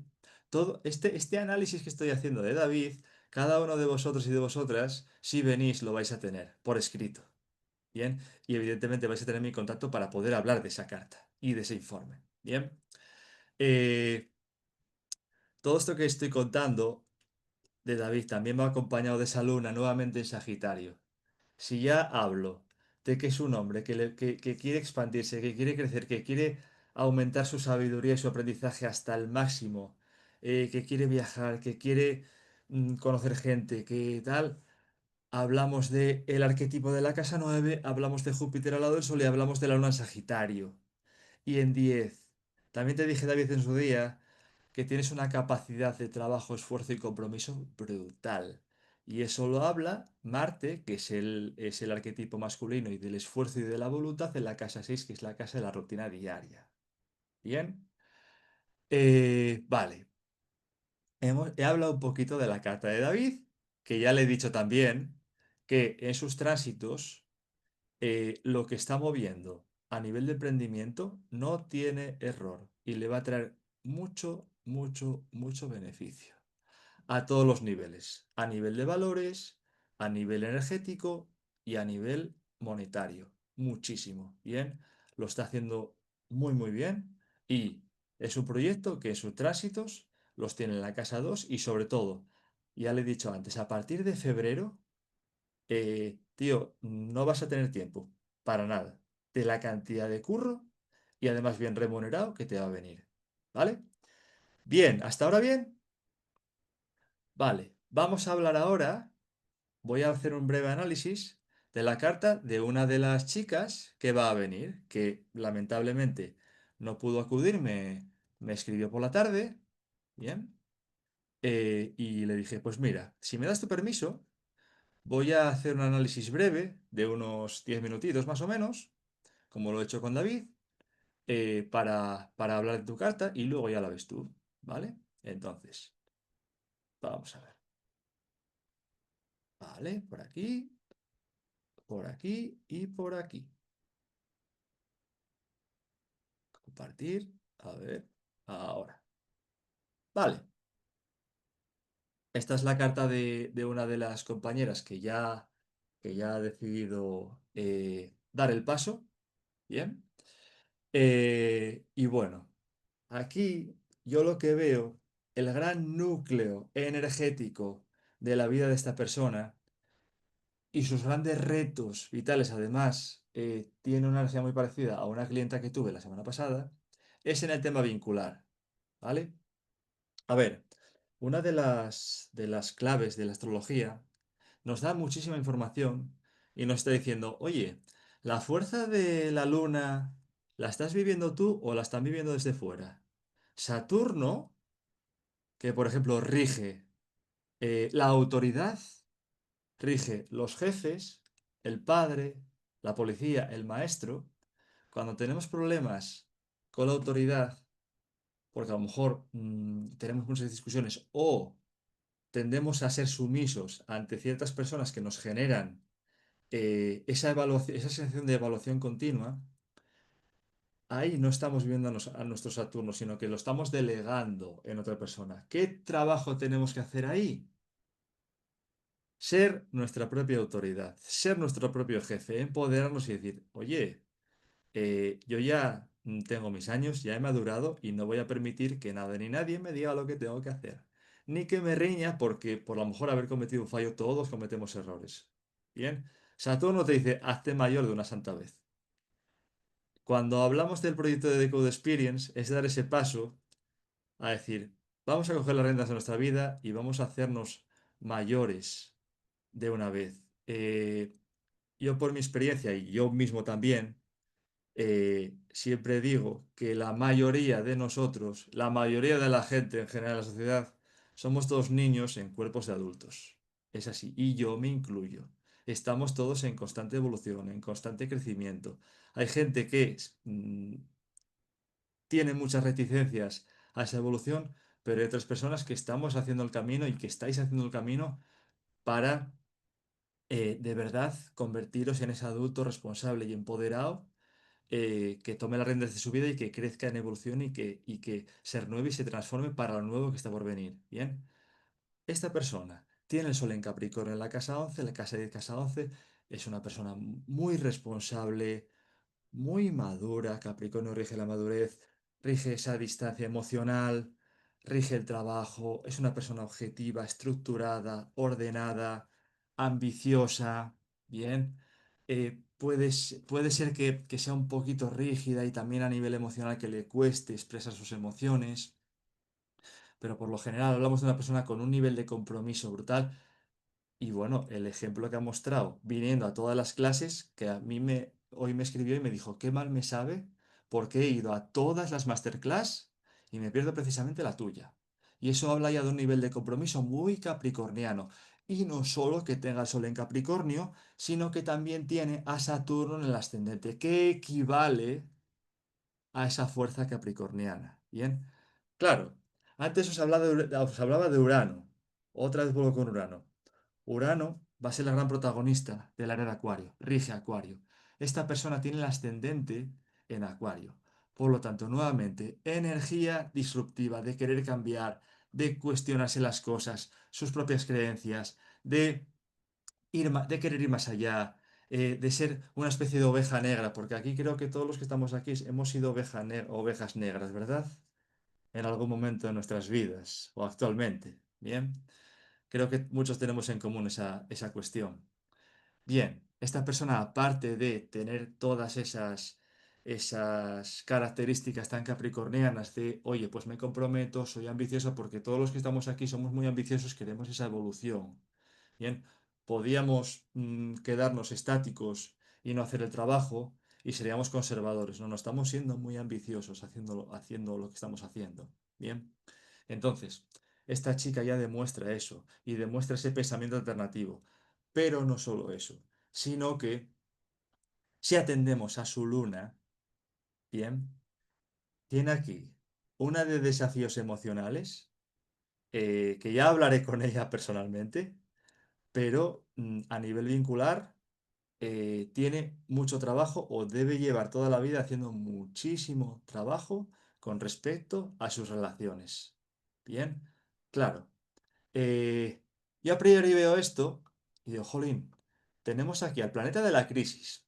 Todo este análisis que estoy haciendo de David, cada uno de vosotros y de vosotras, si venís, lo vais a tener por escrito. Bien, y evidentemente vais a tener mi contacto para poder hablar de esa carta y de ese informe. Bien, Eh, todo esto que estoy contando de David también va acompañado de esa luna nuevamente en Sagitario. Si ya hablo de que es un hombre que quiere expandirse, que quiere crecer, que quiere aumentar su sabiduría y su aprendizaje hasta el máximo, que quiere viajar, que quiere conocer gente, que tal, hablamos de el arquetipo de la casa 9, hablamos de Júpiter al lado del Sol y hablamos de la luna en Sagitario. Y en 10. También te dije, David, en su día, que tienes una capacidad de trabajo, esfuerzo y compromiso brutal. Y eso lo habla Marte, que es el arquetipo masculino y del esfuerzo y de la voluntad, en la casa 6 que es la casa de la rutina diaria. Bien. Vale. He hablado un poquito de la carta de David, que ya le he dicho también que en sus tránsitos lo que está moviendo a nivel de emprendimiento no tiene error y le va a traer mucho, mucho, mucho beneficio. a todos los niveles, a nivel de valores, a nivel energético y a nivel monetario. Muchísimo. Bien, lo está haciendo muy, muy bien y es un proyecto que sus tránsitos los tiene en la casa 2 y sobre todo, ya le he dicho antes, a partir de febrero, tío, no vas a tener tiempo para nada de la cantidad de curro y además bien remunerado que te va a venir. ¿Vale? Bien, hasta ahora bien. Vale, vamos a hablar ahora. Voy a hacer un breve análisis de la carta de una de las chicas que va a venir, que lamentablemente no pudo acudir, me escribió por la tarde, bien, y le dije, pues mira, si me das tu permiso, voy a hacer un análisis breve de unos 10 minutitos más o menos, como lo he hecho con David, para hablar de tu carta y luego ya la ves tú, ¿vale? Entonces, vamos a ver. Vale, por aquí y por aquí. Compartir. A ver. Ahora. Vale. Esta es la carta de una de las compañeras que ya ha decidido dar el paso. Bien. Y bueno, aquí yo lo que veo, el gran núcleo energético de la vida de esta persona y sus grandes retos vitales, además, tiene una energía muy parecida a una clienta que tuve la semana pasada, es en el tema vincular. ¿Vale? A ver, una de las claves de la astrología nos da muchísima información y nos está diciendo, oye, la fuerza de la luna, ¿la estás viviendo tú o la están viviendo desde fuera? Saturno, que por ejemplo rige la autoridad, rige los jefes, el padre, la policía, el maestro. Cuando tenemos problemas con la autoridad, porque a lo mejor tenemos muchas discusiones o tendemos a ser sumisos ante ciertas personas que nos generan esa sensación de evaluación continua, ahí no estamos viendo a nuestro Saturno, sino que lo estamos delegando en otra persona. ¿Qué trabajo tenemos que hacer ahí? Ser nuestra propia autoridad, ser nuestro propio jefe, empoderarnos y decir, oye, yo ya tengo mis años, ya he madurado y no voy a permitir que nada ni nadie me diga lo que tengo que hacer. Ni que me riña porque por lo mejor haber cometido un fallo, todos cometemos errores. Bien, Saturno te dice, hazte mayor de una santa vez. Cuando hablamos del proyecto de Decode Experience, es dar ese paso a decir, vamos a coger las riendas de nuestra vida y vamos a hacernos mayores de una vez. Yo por mi experiencia y yo mismo también, siempre digo que la mayoría de nosotros, la mayoría de la gente en general en la sociedad, somos todos niños en cuerpos de adultos. Es así, y yo me incluyo. Estamos todos en constante evolución, en constante crecimiento. Hay gente que tiene muchas reticencias a esa evolución, pero hay otras personas que estamos haciendo el camino y que estáis haciendo el camino para de verdad convertiros en ese adulto responsable y empoderado que tome las riendas de su vida y que crezca en evolución y que se renueve y se transforme para lo nuevo que está por venir. Bien, esta persona tiene el sol en Capricornio en la casa 11, la casa 10, casa 11, es una persona muy responsable, muy madura. Capricornio rige la madurez, rige esa distancia emocional, rige el trabajo, es una persona objetiva, estructurada, ordenada, ambiciosa. Bien, puede ser que sea un poquito rígida y también a nivel emocional que le cueste expresar sus emociones, pero por lo general hablamos de una persona con un nivel de compromiso brutal y bueno, el ejemplo que ha mostrado viniendo a todas las clases, que hoy me escribió y me dijo, qué mal me sabe porque he ido a todas las masterclass y me pierdo precisamente la tuya. Y eso habla ya de un nivel de compromiso muy capricorniano. Y no solo que tenga el Sol en Capricornio, sino que también tiene a Saturno en el ascendente, que equivale a esa fuerza capricorniana. Bien, claro, antes os hablaba de Urano. Otra vez vuelvo con Urano. Urano va a ser la gran protagonista del área de Acuario, rige Acuario. Esta persona tiene el ascendente en Acuario. Por lo tanto, nuevamente, energía disruptiva de querer cambiar, de cuestionarse las cosas, sus propias creencias, de de querer ir más allá, de ser una especie de oveja negra, porque aquí creo que todos los que estamos aquí hemos sido ovejas negras, ¿verdad? En algún momento de nuestras vidas o actualmente. Bien, creo que muchos tenemos en común esa cuestión. Bien, esta persona, aparte de tener todas esas características tan capricornianas de, oye, pues me comprometo, soy ambicioso, porque todos los que estamos aquí somos muy ambiciosos, queremos esa evolución. Bien, podíamos quedarnos estáticos y no hacer el trabajo y seríamos conservadores. No, no estamos siendo muy ambiciosos haciendo lo que estamos haciendo. Bien, entonces, esta chica ya demuestra eso y demuestra ese pensamiento alternativo. Pero no solo eso, sino que si atendemos a su luna, bien, tiene aquí una de desafíos emocionales, que ya hablaré con ella personalmente, pero a nivel vincular tiene mucho trabajo o debe llevar toda la vida haciendo muchísimo trabajo con respecto a sus relaciones. Bien, claro. eh, yo a priori veo esto y digo, jolín, tenemos aquí al planeta de la crisis,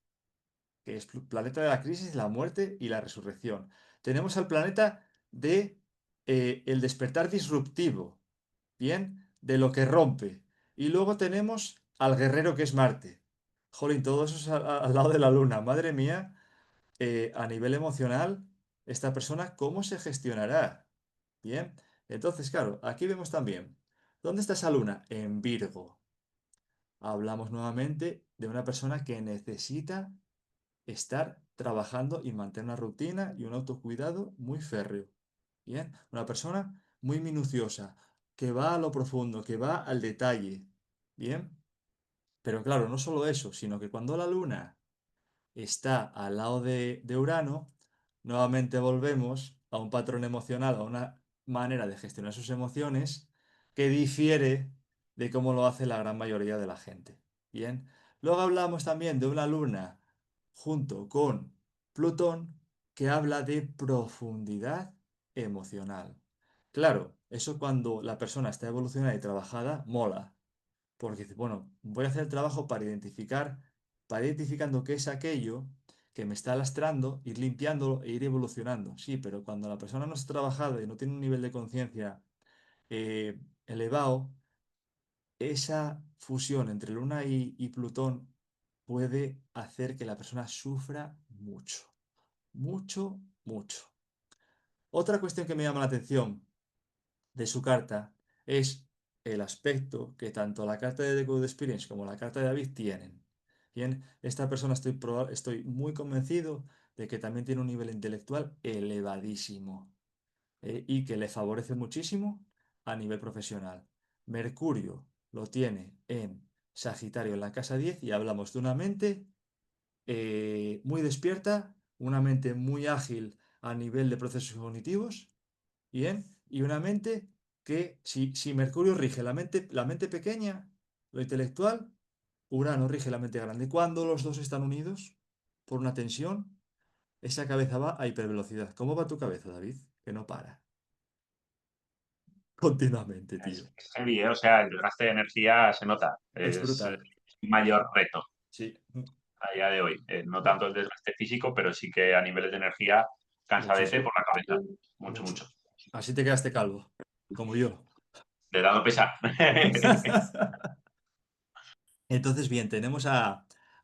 que es planeta de la crisis, la muerte y la resurrección. Tenemos al planeta de el despertar disruptivo, ¿bien? De lo que rompe. Y luego tenemos al guerrero que es Marte. Jolín, todo eso es al lado de la Luna. Madre mía, a nivel emocional, esta persona, ¿cómo se gestionará? Bien. Entonces, claro, aquí vemos también, ¿dónde está esa Luna? En Virgo. Hablamos nuevamente de una persona que necesita estar trabajando y mantener una rutina y un autocuidado muy férreo. Bien, una persona muy minuciosa, que va a lo profundo, que va al detalle. Bien, pero claro, no solo eso, sino que cuando la luna está al lado de Urano, nuevamente volvemos a un patrón emocional, a una manera de gestionar sus emociones que difiere de cómo lo hace la gran mayoría de la gente. Bien, luego hablamos también de una luna junto con Plutón que habla de profundidad emocional. Claro, eso cuando la persona está evolucionada y trabajada, mola. Porque dice, bueno, voy a hacer el trabajo para ir identificando qué es aquello que me está lastrando, ir limpiándolo e ir evolucionando. Sí, pero cuando la persona no está trabajada y no tiene un nivel de conciencia elevado, esa fusión entre Luna y Plutón puede hacer que la persona sufra mucho, mucho, mucho. Otra cuestión que me llama la atención de su carta es el aspecto que tanto la carta de The Good Experience como la carta de David tienen. Bien, esta persona estoy muy convencido de que también tiene un nivel intelectual elevadísimo, y que le favorece muchísimo a nivel profesional. Mercurio lo tiene en Sagitario en la casa 10 y hablamos de una mente muy despierta, una mente muy ágil a nivel de procesos cognitivos. Bien, y una mente que, si Mercurio rige la mente pequeña, lo intelectual, Urano rige la mente grande. Cuando los dos están unidos por una tensión, esa cabeza va a hipervelocidad. ¿Cómo va tu cabeza, David? Que no para. Continuamente, tío. Es heavy, ¿eh? O sea, el desgaste de energía se nota. Es Es brutal. un mayor reto Sí, a día de hoy. No tanto el desgaste físico, pero sí que a niveles de energía cansadete muchísimo. por la cabeza. Mucho, Mucho. mucho. Así te quedaste calvo, como yo. De dando pesar. Entonces, bien, tenemos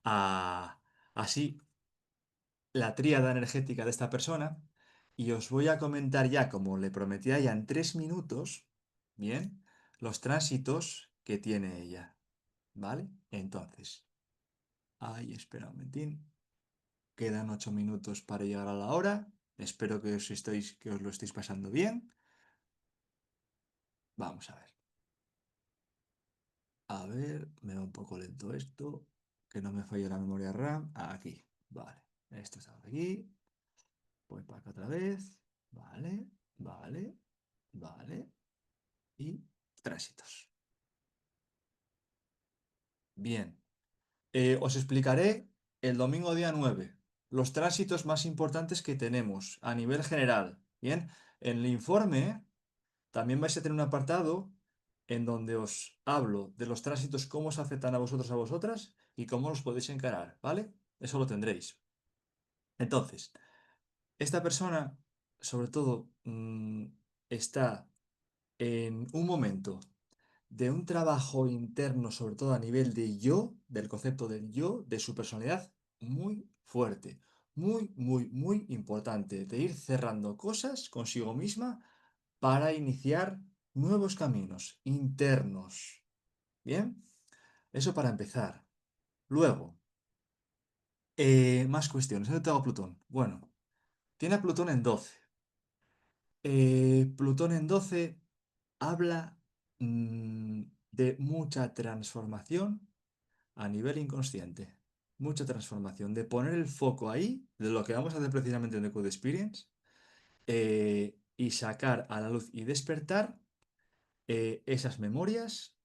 así la tríada energética de esta persona y os voy a comentar ya, como le prometía ya en 3 minutos, bien, los tránsitos que tiene ella, ¿vale? Entonces, ay, espera un momentín, quedan 8 minutos para llegar a la hora, espero que os lo estéis pasando bien, vamos a ver, me va un poco lento esto, que no me falle la memoria RAM, aquí, vale, esto está aquí, voy para acá otra vez, vale, vale, vale. Y tránsitos. Bien, os explicaré el domingo día 9 los tránsitos más importantes que tenemos a nivel general. Bien, en el informe también vais a tener un apartado en donde os hablo de los tránsitos, cómo os afectan a vosotros, a vosotras y cómo los podéis encarar, ¿vale? Eso lo tendréis. Entonces, esta persona, sobre todo, está en un momento de un trabajo interno, sobre todo a nivel de yo, del concepto del yo, de su personalidad, muy fuerte, muy, muy, muy importante, de ir cerrando cosas consigo misma para iniciar nuevos caminos internos. ¿Bien? Eso para empezar. Luego, más cuestiones. ¿Dónde tengo a Plutón? Bueno, tiene a Plutón en 12. Plutón en 12 habla de mucha transformación a nivel inconsciente. Mucha transformación, de poner el foco ahí, de lo que vamos a hacer precisamente en The Code Experience, y sacar a la luz y despertar esas memorias,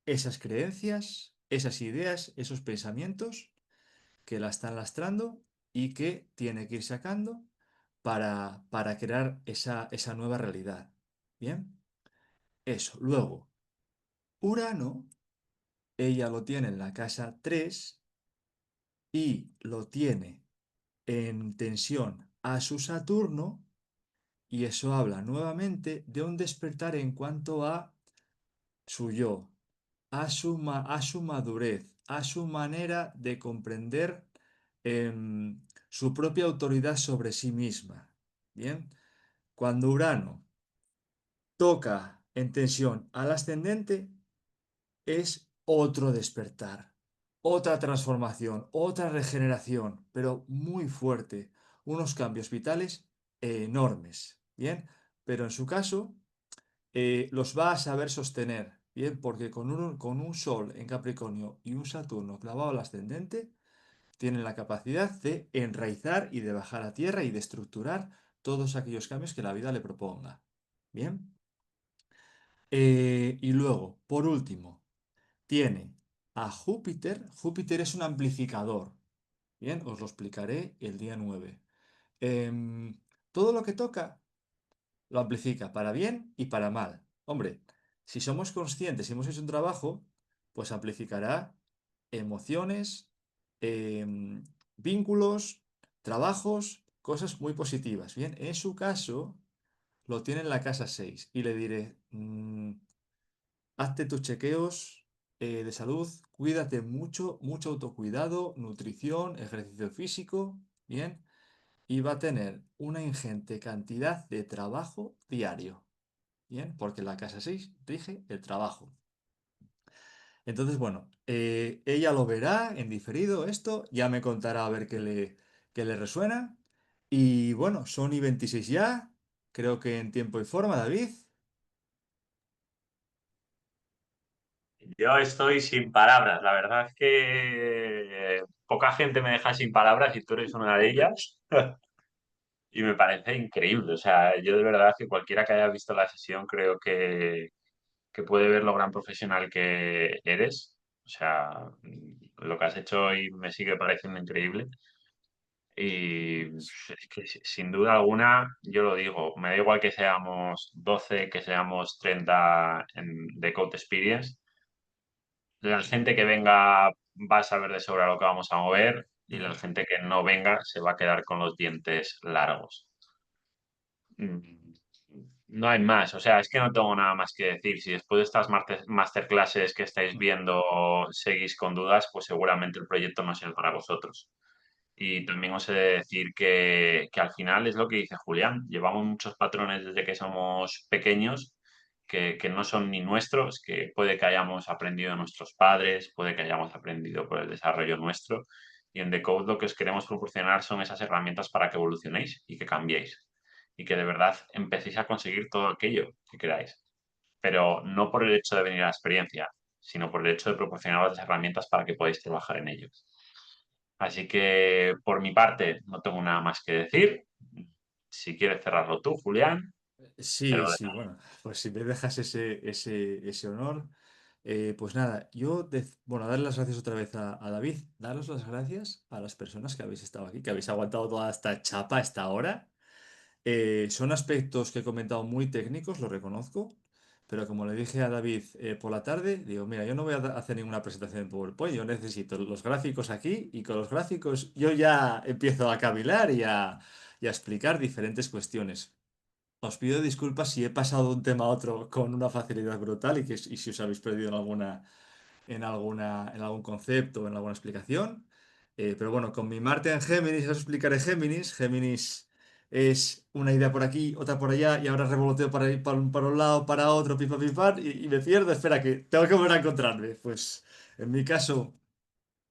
esas creencias, esas ideas, esos pensamientos que la están lastrando y que tiene que ir sacando para crear esa nueva realidad. ¿Bien? Eso. Luego, Urano, ella lo tiene en la casa 3 y lo tiene en tensión a su Saturno, y eso habla nuevamente de un despertar en cuanto a su yo, a su madurez, a su manera de comprender su propia autoridad sobre sí misma. Bien, cuando Urano toca en tensión al ascendente, es otro despertar, otra transformación, otra regeneración, pero muy fuerte, unos cambios vitales enormes, ¿bien? Pero en su caso, los va a saber sostener, ¿bien? Porque con un Sol en Capricornio y un Saturno clavado al ascendente, tienen la capacidad de enraizar y de bajar a tierra y de estructurar todos aquellos cambios que la vida le proponga, ¿bien? Y luego, por último, tiene a Júpiter. Júpiter es un amplificador. Bien, os lo explicaré el día 9. Todo lo que toca lo amplifica para bien y para mal. Hombre, si somos conscientes y hemos hecho un trabajo, pues amplificará emociones, em, vínculos, trabajos, cosas muy positivas. Bien, en su caso, lo tiene en la casa 6 y le diré, hazte tus chequeos de salud, cuídate mucho, mucho autocuidado, nutrición, ejercicio físico, ¿bien? Y va a tener una ingente cantidad de trabajo diario, ¿bien? Porque la casa 6 rige el trabajo. Entonces, bueno, ella lo verá en diferido esto, ya me contará a ver qué le resuena. Y bueno, son y 26 ya, creo que en tiempo y forma, David. Yo estoy sin palabras. La verdad es que poca gente me deja sin palabras y tú eres una de ellas. Y me parece increíble. O sea, yo de verdad que cualquiera que haya visto la sesión creo que puede ver lo gran profesional que eres. O sea, lo que has hecho hoy me sigue pareciendo increíble. Y es que sin duda alguna, yo lo digo, me da igual que seamos 12 que seamos 30 en The Code Experience. La gente que venga va a saber de sobra lo que vamos a mover y la Ujú. gente que no venga se va a quedar con los dientes largos. Mm, No hay más, o sea, es que no tengo nada más que decir. Si después de estas masterclasses que estáis viendo seguís con dudas, pues seguramente el proyecto no es para vosotros. Y también os he de decir que al final es lo que dice Julián, llevamos muchos patrones desde que somos pequeños que no son ni nuestros, que puede que hayamos aprendido de nuestros padres, puede que hayamos aprendido por el desarrollo nuestro. Y en Decode lo que os queremos proporcionar son esas herramientas para que evolucionéis y que cambiéis y que de verdad empecéis a conseguir todo aquello que queráis. Pero no por el hecho de venir a la experiencia, sino por el hecho de proporcionar las herramientas para que podáis trabajar en ello. Así que por mi parte no tengo nada más que decir. Si quieres cerrarlo tú, Julián, te Sí, lo sí, dejo. bueno, pues si me dejas ese honor, pues nada, bueno, darle las gracias otra vez a David, daros las gracias a las personas que habéis estado aquí, que habéis aguantado toda esta chapa a esta hora. Son aspectos que he comentado muy técnicos, lo reconozco, pero como le dije a David por la tarde, digo, mira, yo no voy a hacer ninguna presentación en PowerPoint, yo necesito los gráficos aquí y con los gráficos yo ya empiezo a cavilar y a explicar diferentes cuestiones. Os pido disculpas si he pasado de un tema a otro con una facilidad brutal y si os habéis perdido en algún concepto, en alguna explicación. Pero bueno, con mi Marte en Géminis, ya os explicaré Géminis. Géminis es una idea por aquí, otra por allá, y ahora revoloteo para un lado, para otro, pipa, pipar, y me pierdo. Espera, que tengo que volver a encontrarme. Pues en mi caso,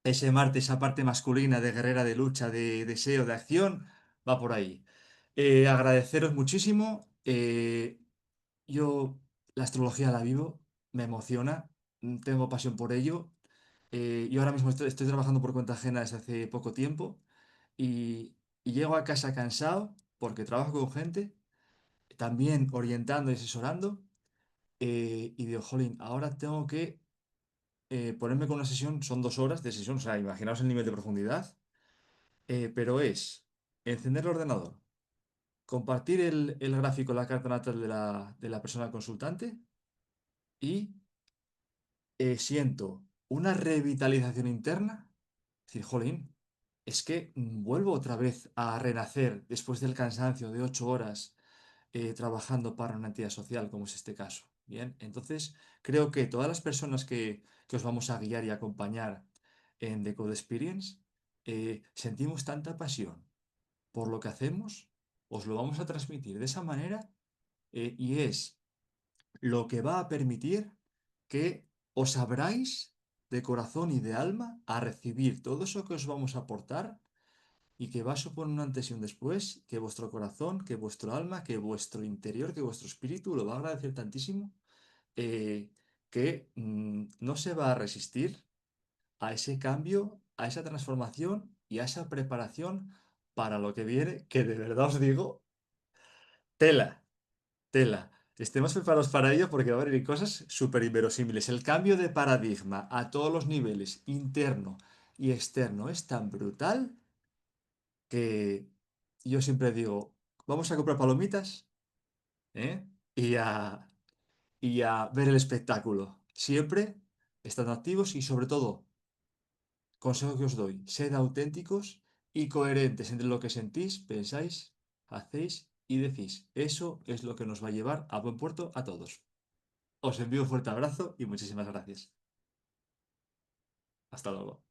ese Marte, esa parte masculina de guerrera, de lucha, de deseo, de acción, va por ahí. Agradeceros muchísimo. Yo la astrología la vivo, me emociona, tengo pasión por ello. Yo ahora mismo estoy trabajando por cuenta ajena desde hace poco tiempo y llego a casa cansado porque trabajo con gente, también orientando y asesorando. Y digo, jolín, ahora tengo que ponerme con una sesión, son 2 horas de sesión, o sea, imaginaos el nivel de profundidad, pero es encender el ordenador, compartir el gráfico, la carta natal de la persona consultante y siento una revitalización interna. Decir, jolín, es que vuelvo otra vez a renacer después del cansancio de 8 horas trabajando para una entidad social, como es este caso. Bien, entonces creo que todas las personas que os vamos a guiar y acompañar en The Code Experience, sentimos tanta pasión por lo que hacemos, os lo vamos a transmitir de esa manera y es lo que va a permitir que os abráis de corazón y de alma a recibir todo eso que os vamos a aportar y que va a suponer un antes y un después, que vuestro corazón, que vuestro alma, que vuestro interior, que vuestro espíritu lo va a agradecer tantísimo que no se va a resistir a ese cambio, a esa transformación y a esa preparación para lo que viene, que de verdad os digo, tela. Tela. Estemos preparados para ello porque va a haber cosas súper inverosímiles. El cambio de paradigma a todos los niveles, interno y externo, es tan brutal que yo siempre digo, vamos a comprar palomitas, ¿eh? y a, y a ver el espectáculo. Siempre estando activos y sobre todo, consejo que os doy, sed auténticos y coherentes entre lo que sentís, pensáis, hacéis y decís. Eso es lo que nos va a llevar a buen puerto a todos. Os envío un fuerte abrazo y muchísimas gracias. Hasta luego.